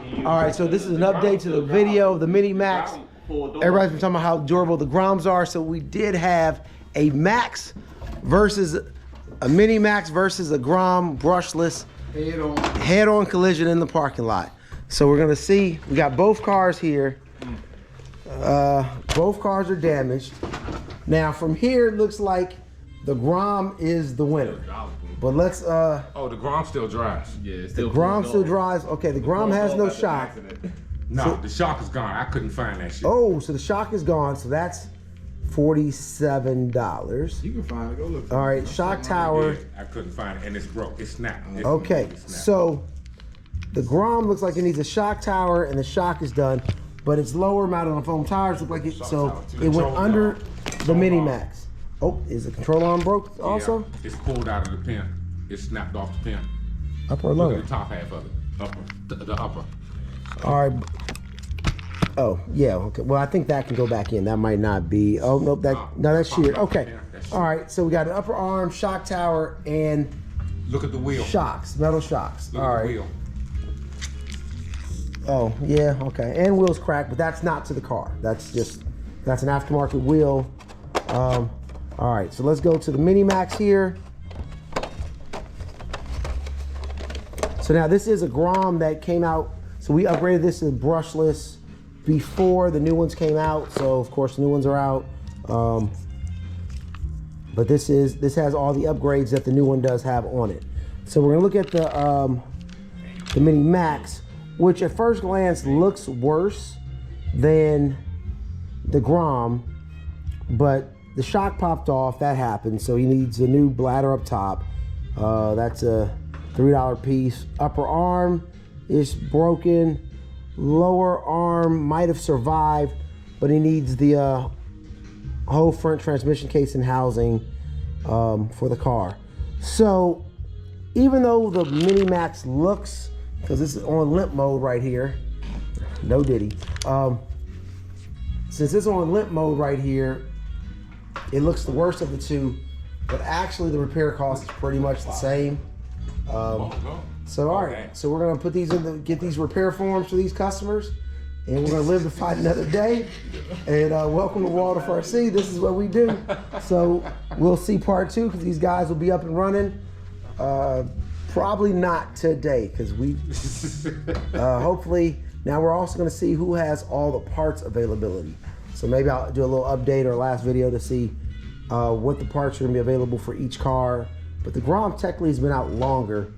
All right, so this is an update to the video of the Mini Maxx. Everybody's been talking about how durable the Groms are, so we did have a Maxx versus a Mini Maxx versus a Grom brushless head-on collision in the parking lot. So we're gonna see, we got both cars here. Both cars are damaged. Now from here, it looks like the Grom is the winner. But let's oh, the Grom still drives. Yeah, it's still the Grom still drives. Okay, the Grom has no shock. No, So, the shock is gone. I couldn't find that shit. oh, so the shock is gone. So that's $47. You can find it. Go look. All right, shock tower. Yeah, I couldn't find it, and it's broke. It's snapped. Okay, so the Grom looks like it needs a shock tower, and the shock is done, but it's lower, mounted on foam tires. Look like it, so it went under the Mini Maxx. Oh, is the control arm broke also? Yeah, it's pulled out of the pin. It's snapped off the pin. Upper or Look lower? at the top half of it. Upper. The upper. All right. Oh, yeah, okay. Well, I think that can go back in. That might not be. Oh, nope, no, that's sheared. Okay. All right, so we got an upper arm, shock tower, and look at the wheel. Shocks, metal shocks. Look All at right. the wheel. Oh, yeah, okay. And wheels cracked, but that's not to the car. That's an aftermarket wheel. All right, so let's go to the Mini Maxx here. So now this is a Grom that came out. So we upgraded this to brushless before the new ones came out. So of course the new ones are out. But this has all the upgrades that the new one does have on it. So we're gonna look at the Mini Maxx, which at first glance looks worse than the Grom, but the shock popped off. That happened, so he needs a new bladder up top. That's a $3 piece. Upper arm is broken. Lower arm might have survived, but he needs the whole front transmission case and housing for the car. So even though the Mini Maxx looks, because this is on limp mode right here, no diddy. Since it's on limp mode right here, it looks the worst of the two, but actually the repair cost is pretty much the same. So all right, so we're gonna put these get these repair forms for these customers, and we're gonna live to fight another day. And welcome to Water for RC. This is what we do. So we'll see part 2 because these guys will be up and running. Probably not today because we hopefully now we're also gonna see who has all the parts availability. So maybe I'll do a little update or last video to see what the parts are gonna be available for each car. But the Grom technically has been out longer,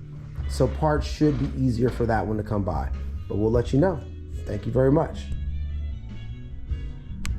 so parts should be easier for that one to come by. But we'll let you know. Thank you very much.